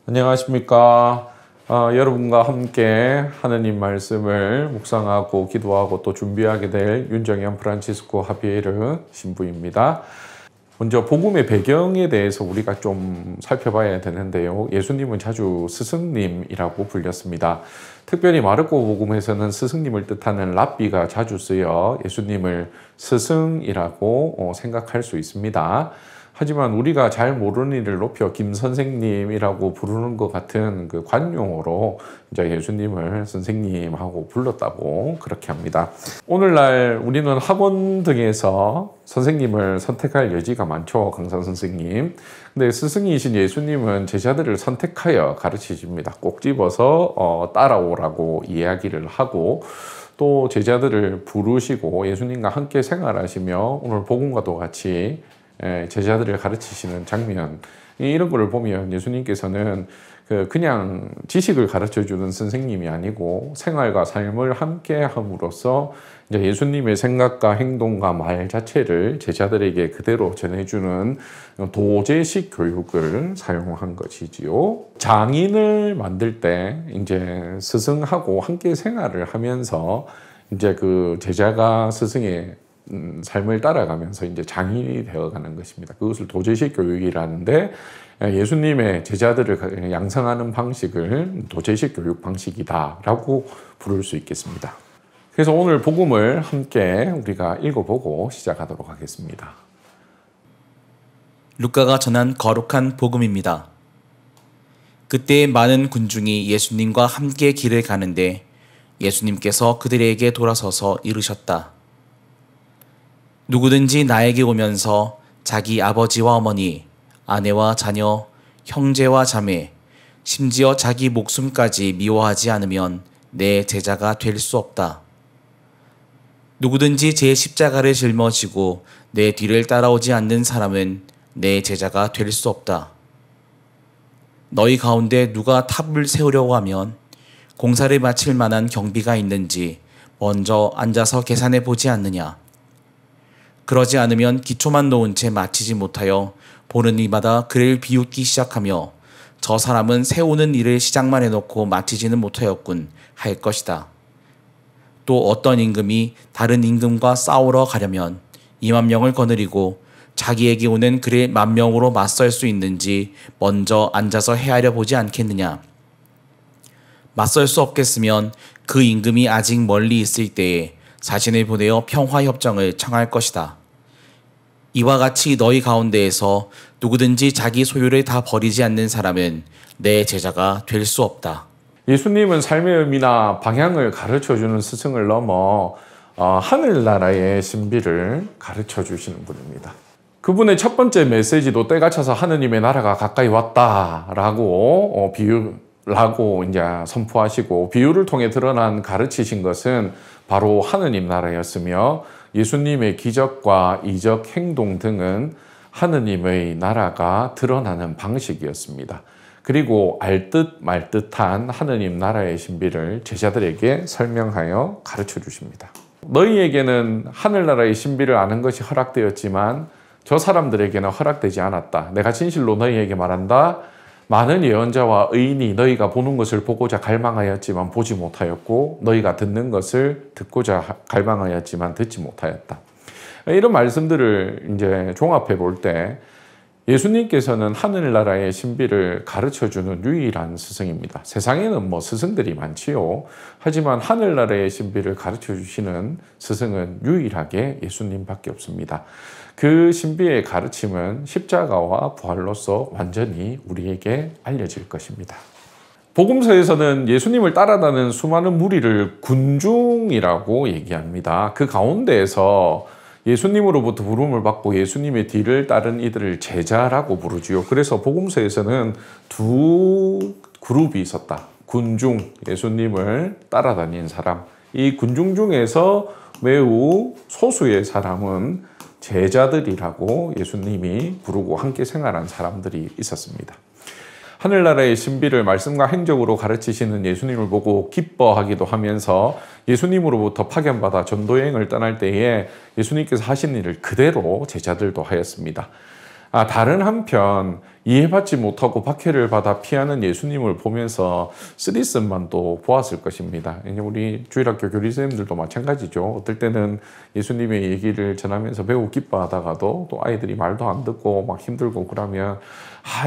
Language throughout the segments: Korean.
안녕하십니까. 여러분과 함께 하느님 말씀을 묵상하고 기도하고 또 준비하게 될 윤정현 프란치스코 하비에르 신부입니다. 먼저 복음의 배경에 대해서 우리가 좀 살펴봐야 되는데요. 예수님은 자주 스승님이라고 불렸습니다. 특별히 마르코 복음에서는 스승님을 뜻하는 랍비가 자주 쓰여 예수님을 스승이라고 생각할 수 있습니다. 하지만 우리가 잘 모르는 이를 높여 김 선생님이라고 부르는 것 같은 그 관용어로 이제 예수님을 선생님하고 불렀다고 그렇게 합니다. 오늘날 우리는 학원 등에서 선생님을 선택할 여지가 많죠. 강사 선생님. 근데 스승이신 예수님은 제자들을 선택하여 가르치십니다. 꼭 집어서 따라오라고 이야기를 하고 또 제자들을 부르시고 예수님과 함께 생활하시며 오늘 복음과도 같이 제자들을 가르치시는 장면, 이런 거를 보면 예수님께서는 그냥 지식을 가르쳐주는 선생님이 아니고 생활과 삶을 함께 함으로써 이제 예수님의 생각과 행동과 말 자체를 제자들에게 그대로 전해주는 도제식 교육을 사용한 것이지요. 장인을 만들 때 이제 스승하고 함께 생활을 하면서 이제 그 제자가 스승의 삶을 따라가면서 이제 장인이 되어가는 것입니다. 그것을 도제식 교육이라는데 예수님의 제자들을 양성하는 방식을 도제식 교육 방식이다라고 부를 수 있겠습니다. 그래서 오늘 복음을 함께 우리가 읽어보고 시작하도록 하겠습니다. 루카가 전한 거룩한 복음입니다. 그때 많은 군중이 예수님과 함께 길을 가는데 예수님께서 그들에게 돌아서서 이르셨다. 누구든지 나에게 오면서 자기 아버지와 어머니, 아내와 자녀, 형제와 자매, 심지어 자기 목숨까지 미워하지 않으면 내 제자가 될 수 없다. 누구든지 제 십자가를 짊어지고 내 뒤를 따라오지 않는 사람은 내 제자가 될 수 없다. 너희 가운데 누가 탑을 세우려고 하면 공사를 마칠 만한 경비가 있는지 먼저 앉아서 계산해 보지 않느냐. 그러지 않으면 기초만 놓은 채 마치지 못하여 보는 이마다 그를 비웃기 시작하며 저 사람은 세우는 일을 시작만 해놓고 마치지는 못하였군 할 것이다. 또 어떤 임금이 다른 임금과 싸우러 가려면 2만 명을 거느리고 자기에게 오는 그를 1만 명으로 맞설 수 있는지 먼저 앉아서 헤아려 보지 않겠느냐. 맞설 수 없겠으면 그 임금이 아직 멀리 있을 때에 자신을 보내어 평화협정을 청할 것이다. 이와 같이 너희 가운데에서 누구든지 자기 소유를 다 버리지 않는 사람은 내 제자가 될 수 없다. 예수님은 삶의 의미나 방향을 가르쳐주는 스승을 넘어 하늘나라의 신비를 가르쳐주시는 분입니다. 그분의 첫 번째 메시지도 때가 차서 하느님의 나라가 가까이 왔다라고 비유라고 이제 선포하시고 비유를 통해 드러난 가르치신 것은 바로 하느님 나라였으며 예수님의 기적과 이적 행동 등은 하느님의 나라가 드러나는 방식이었습니다. 그리고 알듯 말듯한 하느님 나라의 신비를 제자들에게 설명하여 가르쳐 주십니다. 너희에게는 하늘나라의 신비를 아는 것이 허락되었지만 저 사람들에게는 허락되지 않았다. 내가 진실로 너희에게 말한다. 많은 예언자와 의인이 너희가 보는 것을 보고자 갈망하였지만 보지 못하였고 너희가 듣는 것을 듣고자 갈망하였지만 듣지 못하였다. 이런 말씀들을 이제 종합해 볼 때 예수님께서는 하늘나라의 신비를 가르쳐주는 유일한 스승입니다. 세상에는 스승들이 많지요. 하지만 하늘나라의 신비를 가르쳐주시는 스승은 유일하게 예수님밖에 없습니다. 그 신비의 가르침은 십자가와 부활로서 완전히 우리에게 알려질 것입니다. 복음서에서는 예수님을 따라다니는 수많은 무리를 군중이라고 얘기합니다. 그 가운데에서 예수님으로부터 부름을 받고 예수님의 뒤를 따른 이들을 제자라고 부르지요. 그래서 복음서에서는 두 그룹이 있었다. 군중, 예수님을 따라다닌 사람. 이 군중 중에서 매우 소수의 사람은 제자들이라고 예수님이 부르고 함께 생활한 사람들이 있었습니다. 하늘나라의 신비를 말씀과 행적으로 가르치시는 예수님을 보고 기뻐하기도 하면서 예수님으로부터 파견받아 전도여행을 떠날 때에 예수님께서 하신 일을 그대로 제자들도 하였습니다. 다른 한편 이해받지 못하고 박해를 받아 피하는 예수님을 보면서 쓰리쓴만도 보았을 것입니다. 우리 주일학교 교리선생님들도 마찬가지죠. 어떨 때는 예수님의 얘기를 전하면서 매우 기뻐하다가도 또 아이들이 말도 안 듣고 막 힘들고 그러면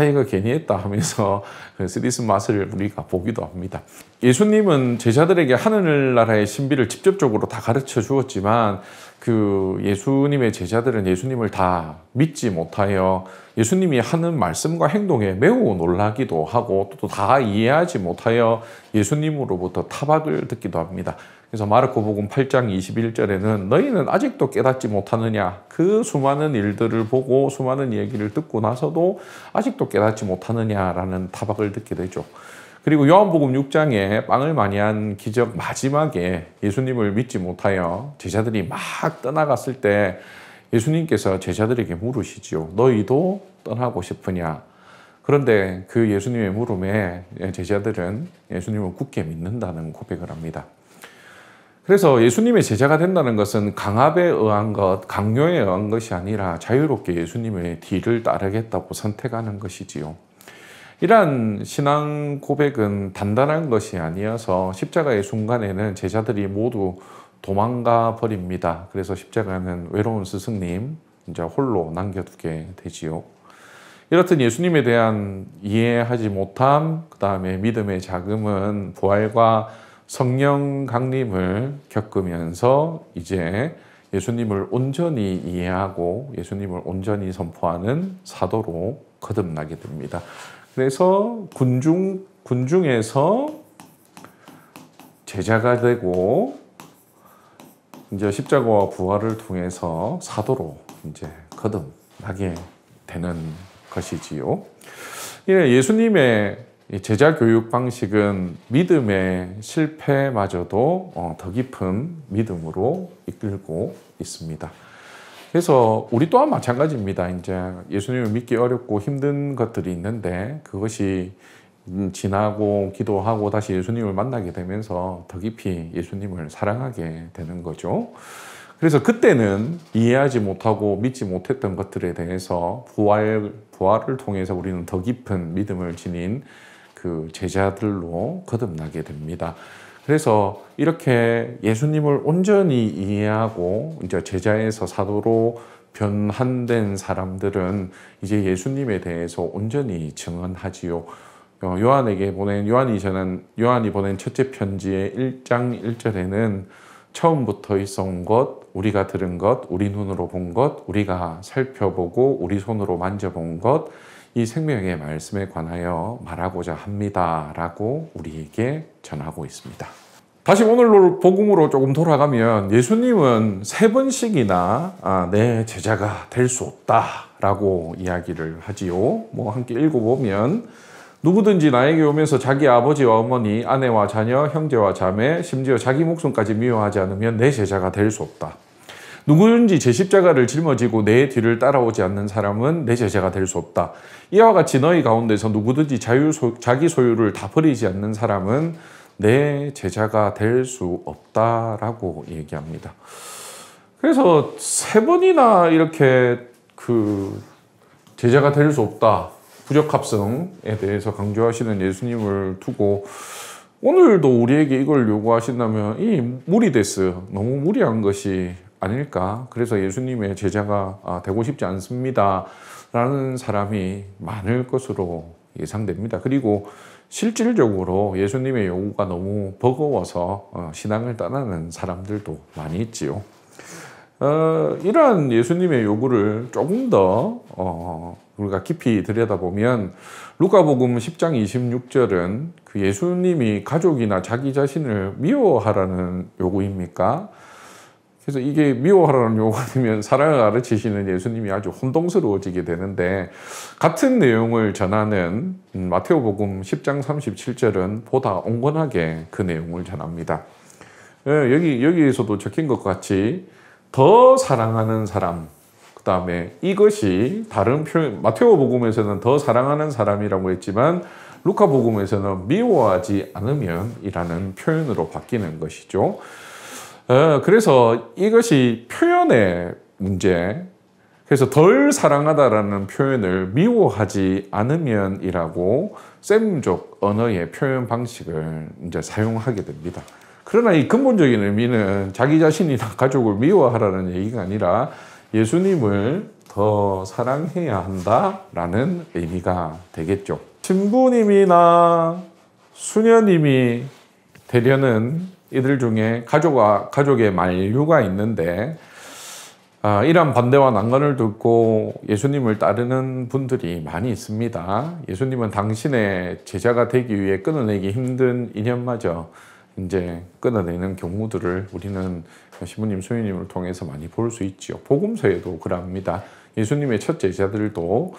이거 괜히 했다 하면서 그 쓰리쓴 맛을 우리가 보기도 합니다. 예수님은 제자들에게 하늘나라의 신비를 직접적으로 다 가르쳐 주었지만 그 예수님의 제자들은 예수님을 다 믿지 못하여 예수님이 하는 말씀과 행동에 매우 놀라기도 하고 또 다 이해하지 못하여 예수님으로부터 타박을 듣기도 합니다. 그래서 마르코복음 8장 21절에는 너희는 아직도 깨닫지 못하느냐, 그 수많은 일들을 보고 수많은 얘기를 듣고 나서도 아직도 깨닫지 못하느냐라는 타박을 듣게 되죠. 그리고 요한복음 6장에 빵을 많이 한 기적 마지막에 예수님을 믿지 못하여 제자들이 막 떠나갔을 때 예수님께서 제자들에게 물으시지요. 너희도 떠나고 싶으냐? 그런데 그 예수님의 물음에 제자들은 예수님을 굳게 믿는다는 고백을 합니다. 그래서 예수님의 제자가 된다는 것은 강압에 의한 것, 강요에 의한 것이 아니라 자유롭게 예수님의 뒤를 따르겠다고 선택하는 것이지요. 이러한 신앙 고백은 단단한 것이 아니어서 십자가의 순간에는 제자들이 모두 도망가 버립니다. 그래서 십자가는 외로운 스승님 이제 홀로 남겨두게 되지요. 이렇듯 예수님에 대한 이해하지 못함, 그 다음에 믿음의 자금은 부활과 성령 강림을 겪으면서 이제 예수님을 온전히 이해하고 예수님을 온전히 선포하는 사도로 거듭나게 됩니다. 그래서 군중에서 제자가 되고 이제 십자가와 부활을 통해서 사도로 이제 거듭나게 되는 것이지요. 예수님의 제자 교육 방식은 믿음의 실패마저도 더 깊은 믿음으로 이끌고 있습니다. 그래서 우리 또한 마찬가지입니다. 이제 예수님을 믿기 어렵고 힘든 것들이 있는데 그것이 지나고 기도하고 다시 예수님을 만나게 되면서 더 깊이 예수님을 사랑하게 되는 거죠. 그래서 그때는 이해하지 못하고 믿지 못했던 것들에 대해서 부활을 통해서 우리는 더 깊은 믿음을 지닌 그 제자들로 거듭나게 됩니다. 그래서 이렇게 예수님을 온전히 이해하고 이제 제자에서 사도로 변환된 사람들은 이제 예수님에 대해서 온전히 증언하지요. 요한이 보낸 첫째 편지의 1장 1절에는 처음부터 있어온 것, 우리가 들은 것, 우리 눈으로 본 것, 우리가 살펴보고 우리 손으로 만져본 것, 이 생명의 말씀에 관하여 말하고자 합니다. 라고 우리에게 전하고 있습니다. 다시 오늘 복음으로 조금 돌아가면 예수님은 3번씩이나 내 제자가 될 수 없다 라고 이야기를 하지요. 함께 읽어보면 누구든지 나에게 오면서 자기 아버지와 어머니, 아내와 자녀, 형제와 자매, 심지어 자기 목숨까지 미워하지 않으면 내 제자가 될 수 없다. 누구든지 제 십자가를 짊어지고 내 뒤를 따라오지 않는 사람은 내 제자가 될 수 없다. 이와 같이 너희 가운데서 누구든지 자기 소유를 다 버리지 않는 사람은 내 제자가 될 수 없다라고 얘기합니다. 그래서 3번이나 이렇게 제자가 될 수 없다. 부적합성에 대해서 강조하시는 예수님을 두고 오늘도 우리에게 이걸 요구하신다면 이 무리데스, 너무 무리한 것이 아닐까? 그래서 예수님의 제자가 되고 싶지 않습니다 라는 사람이 많을 것으로 예상됩니다. 그리고 실질적으로 예수님의 요구가 너무 버거워서 신앙을 떠나는 사람들도 많이 있지요. 이러한 예수님의 요구를 조금 더 우리가 깊이 들여다보면 루카복음 10장 26절은 그 예수님이 가족이나 자기 자신을 미워하라는 요구입니까? 그래서 이게 미워하라는 요구가 되면 사랑을 가르치시는 예수님이 아주 혼동스러워지게 되는데 같은 내용을 전하는 마태오복음 10장 37절은 보다 온건하게 그 내용을 전합니다. 여기에서도 적힌 것 같이 더 사랑하는 사람, 그 다음에 이것이 다른 표현, 마테오복음에서는 더 사랑하는 사람이라고 했지만 루카복음에서는 미워하지 않으면 이라는 표현으로 바뀌는 것이죠. 그래서 이것이 표현의 문제, 그래서 덜 사랑하다라는 표현을 미워하지 않으면이라고 셈족 언어의 표현 방식을 이제 사용하게 됩니다. 그러나 이 근본적인 의미는 자기 자신이나 가족을 미워하라는 얘기가 아니라 예수님을 더 사랑해야 한다라는 의미가 되겠죠. 신부님이나 수녀님이 되려는 이들 중에 가족의 만류가 있는데 이러한 반대와 난관을 듣고 예수님을 따르는 분들이 많이 있습니다. 예수님은 당신의 제자가 되기 위해 끊어내기 힘든 인연마저 이제 끊어내는 경우들을 우리는 신부님, 수녀님을 통해서 많이 볼 수 있지요. 복음서에도 그럽니다. 예수님의 첫 제자들도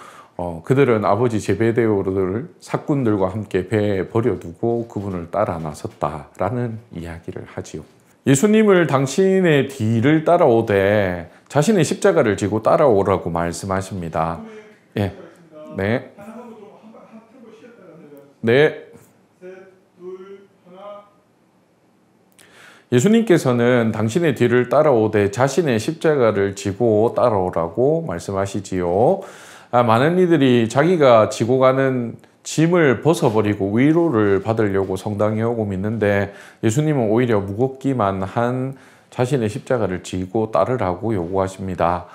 그들은 아버지 제베데오를 사꾼들과 함께 배에 버려두고 그분을 따라 나섰다라는 이야기를 하지요. 예수님을 당신의 뒤를 따라오되 자신의 십자가를 지고 따라오라고 말씀하십니다. 예, 네, 네. 예수님께서는 당신의 뒤를 따라오되 자신의 십자가를 지고 따라오라고 말씀하시지요. 많은 이들이 자기가 지고 가는 짐을 벗어버리고 위로를 받으려고 성당에 오고 믿는데 예수님은 오히려 무겁기만 한 자신의 십자가를 지고 따르라고 요구하십니다.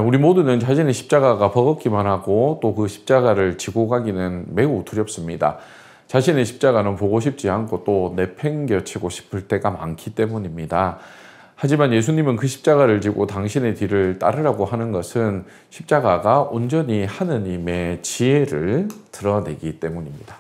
우리 모두는 자신의 십자가가 버겁기만 하고 또 그 십자가를 지고 가기는 매우 두렵습니다. 자신의 십자가는 보고 싶지 않고 또 내팽겨치고 싶을 때가 많기 때문입니다. 하지만 예수님은 그 십자가를 지고 당신의 뒤를 따르라고 하는 것은 십자가가 온전히 하느님의 지혜를 드러내기 때문입니다.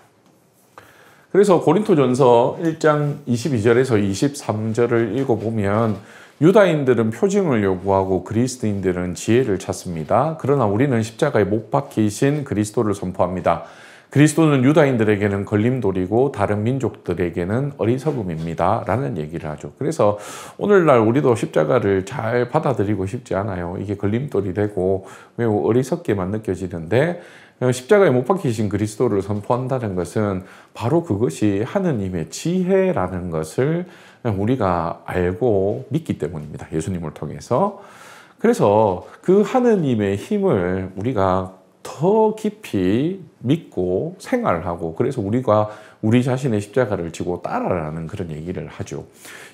그래서 고린토전서 1장 22절에서 23절을 읽어보면 유다인들은 표징을 요구하고 그리스도인들은 지혜를 찾습니다. 그러나 우리는 십자가에 못 박히신 그리스도를 선포합니다. 그리스도는 유다인들에게는 걸림돌이고 다른 민족들에게는 어리석음입니다. 라는 얘기를 하죠. 그래서 오늘날 우리도 십자가를 잘 받아들이고 싶지 않아요. 이게 걸림돌이 되고 매우 어리석게만 느껴지는데 십자가에 못 박히신 그리스도를 선포한다는 것은 바로 그것이 하느님의 지혜라는 것을 우리가 알고 믿기 때문입니다. 예수님을 통해서. 그래서 그 하느님의 힘을 우리가 더 깊이 믿고 생활하고 그래서 우리가 우리 자신의 십자가를 지고 따라라는 그런 얘기를 하죠.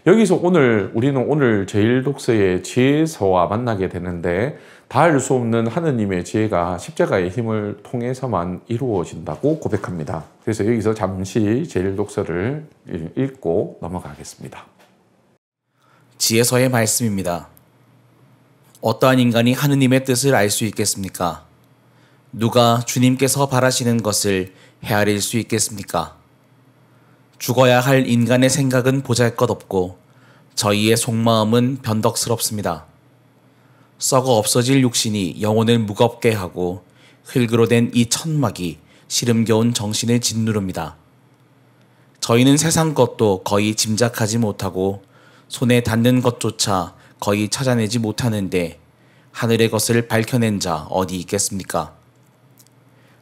여기서 우리는 오늘 제1독서의 지혜서와 만나게 되는데 닿을 수 없는 하느님의 지혜가 십자가의 힘을 통해서만 이루어진다고 고백합니다. 그래서 여기서 잠시 제1독서를 읽고 넘어가겠습니다. 지혜서의 말씀입니다. 어떠한 인간이 하느님의 뜻을 알 수 있겠습니까? 누가 주님께서 바라시는 것을 헤아릴 수 있겠습니까? 죽어야 할 인간의 생각은 보잘것없고 저희의 속마음은 변덕스럽습니다. 썩어 없어질 육신이 영혼을 무겁게 하고 흙으로 된 이 천막이 시름겨운 정신을 짓누릅니다. 저희는 세상 것도 거의 짐작하지 못하고 손에 닿는 것조차 거의 찾아내지 못하는데 하늘의 것을 밝혀낸 자 어디 있겠습니까?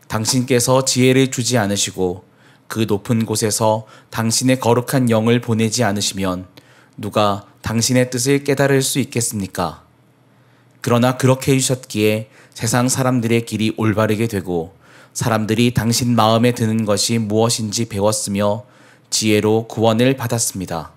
당신께서 지혜를 주지 않으시고 그 높은 곳에서 당신의 거룩한 영을 보내지 않으시면 누가 당신의 뜻을 깨달을 수 있겠습니까? 그러나 그렇게 해주셨기에 세상 사람들의 길이 올바르게 되고 사람들이 당신 마음에 드는 것이 무엇인지 배웠으며 지혜로 구원을 받았습니다.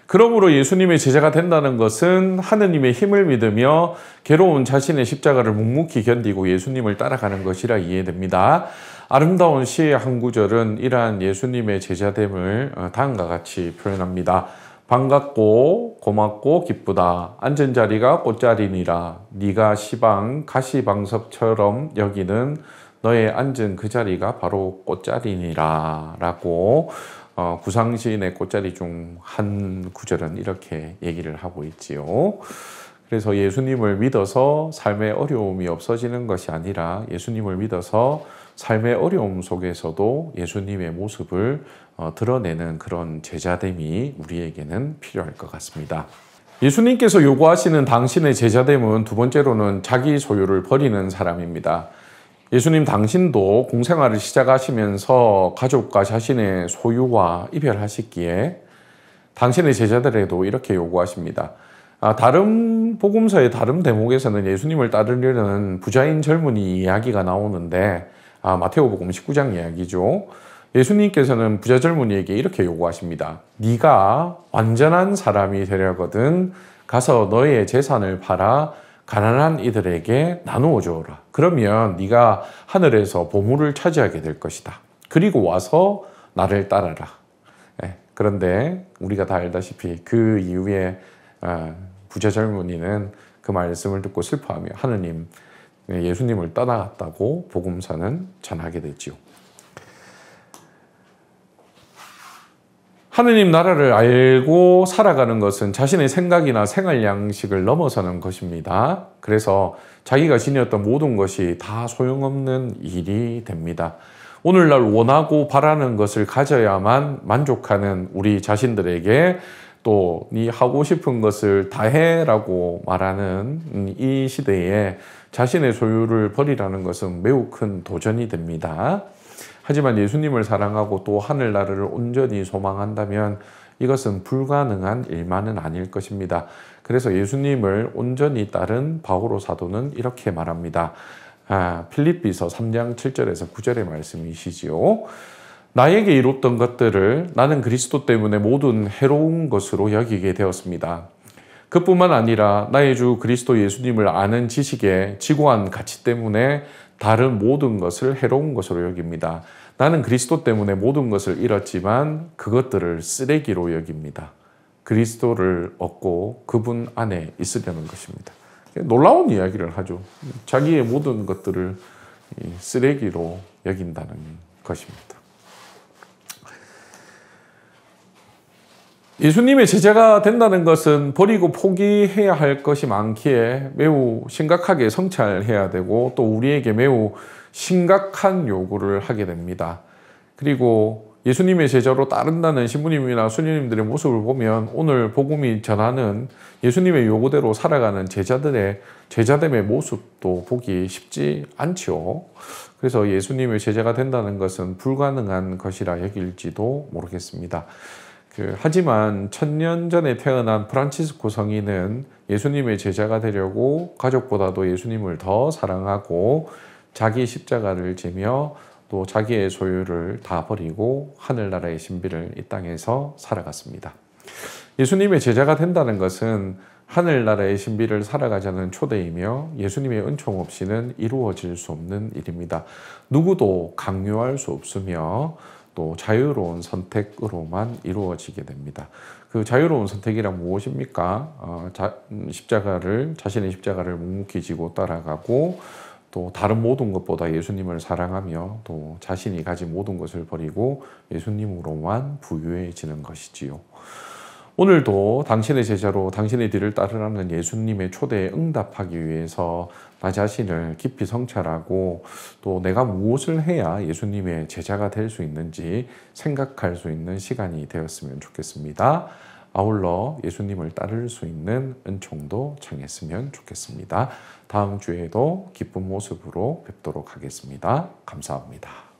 그러므로 예수님의 제자가 된다는 것은 하느님의 힘을 믿으며 괴로운 자신의 십자가를 묵묵히 견디고 예수님을 따라가는 것이라 이해됩니다. 아름다운 시의 한 구절은 이러한 예수님의 제자됨을 다음과 같이 표현합니다. 반갑고 고맙고 기쁘다. 앉은 자리가 꽃자리니라. 네가 시방 가시방석처럼 여기는 너의 앉은 그 자리가 바로 꽃자리니라 라고 구상시인의 꽃자리 중 한 구절은 이렇게 얘기를 하고 있지요. 그래서 예수님을 믿어서 삶의 어려움이 없어지는 것이 아니라 예수님을 믿어서 삶의 어려움 속에서도 예수님의 모습을 드러내는 그런 제자됨이 우리에게는 필요할 것 같습니다. 예수님께서 요구하시는 당신의 제자됨은 두 번째로는 자기 소유를 버리는 사람입니다. 예수님 당신도 공생활을 시작하시면서 가족과 자신의 소유와 이별하시기에 당신의 제자들에게도 이렇게 요구하십니다. 다른 복음서의 다른 대목에서는 예수님을 따르려는 부자인 젊은이 이야기가 나오는데 마태오복음 19장 이야기죠. 예수님께서는 부자 젊은이에게 이렇게 요구하십니다. 네가 완전한 사람이 되려거든 가서 너의 재산을 팔아 가난한 이들에게 나누어 주어라. 그러면 네가 하늘에서 보물을 차지하게 될 것이다. 그리고 와서 나를 따라라. 그런데 우리가 다 알다시피 그 이후에 부자 젊은이는 그 말씀을 듣고 슬퍼하며 하느님, 예수님을 떠나갔다고 복음서는 전하게 되지요. 하느님 나라를 알고 살아가는 것은 자신의 생각이나 생활 양식을 넘어서는 것입니다. 그래서 자기가 지녔던 모든 것이 다 소용없는 일이 됩니다. 오늘날 원하고 바라는 것을 가져야만 만족하는 우리 자신들에게 또 네 하고 싶은 것을 다 해라고 말하는 이 시대에 자신의 소유를 버리라는 것은 매우 큰 도전이 됩니다. 하지만 예수님을 사랑하고 또 하늘나라를 온전히 소망한다면 이것은 불가능한 일만은 아닐 것입니다. 그래서 예수님을 온전히 따른 바오로 사도는 이렇게 말합니다. 필립비서 3장 7절에서 9절의 말씀이시지요. 나에게 이뤘던 것들을 나는 그리스도 때문에 모든 해로운 것으로 여기게 되었습니다. 그뿐만 아니라 나의 주 그리스도 예수님을 아는 지식의 지고한 가치 때문에 다른 모든 것을 해로운 것으로 여깁니다. 나는 그리스도 때문에 모든 것을 잃었지만 그것들을 쓰레기로 여깁니다. 그리스도를 얻고 그분 안에 있으려는 것입니다. 놀라운 이야기를 하죠. 자기의 모든 것들을 쓰레기로 여긴다는 것입니다. 예수님의 제자가 된다는 것은 버리고 포기해야 할 것이 많기에 매우 심각하게 성찰해야 되고 또 우리에게 매우 심각한 요구를 하게 됩니다. 그리고 예수님의 제자로 따른다는 신부님이나 수녀님들의 모습을 보면 오늘 복음이 전하는 예수님의 요구대로 살아가는 제자됨의 모습도 보기 쉽지 않죠. 그래서 예수님의 제자가 된다는 것은 불가능한 것이라 여길지도 모르겠습니다. 하지만 1000년 전에 태어난 프란치스코 성인은 예수님의 제자가 되려고 가족보다도 예수님을 더 사랑하고 자기 십자가를 지며 또 자기의 소유를 다 버리고 하늘나라의 신비를 이 땅에서 살아갔습니다. 예수님의 제자가 된다는 것은 하늘나라의 신비를 살아가자는 초대이며 예수님의 은총 없이는 이루어질 수 없는 일입니다. 누구도 강요할 수 없으며 또 자유로운 선택으로만 이루어지게 됩니다. 그 자유로운 선택이란 무엇입니까? 자신의 십자가를 묵묵히 지고 따라가고 또 다른 모든 것보다 예수님을 사랑하며 또 자신이 가진 모든 것을 버리고 예수님으로만 부유해지는 것이지요. 오늘도 당신의 제자로 당신의 뒤를 따르라는 예수님의 초대에 응답하기 위해서 나 자신을 깊이 성찰하고 또 내가 무엇을 해야 예수님의 제자가 될 수 있는지 생각할 수 있는 시간이 되었으면 좋겠습니다. 아울러 예수님을 따를 수 있는 은총도 청했으면 좋겠습니다. 다음 주에도 기쁜 모습으로 뵙도록 하겠습니다. 감사합니다.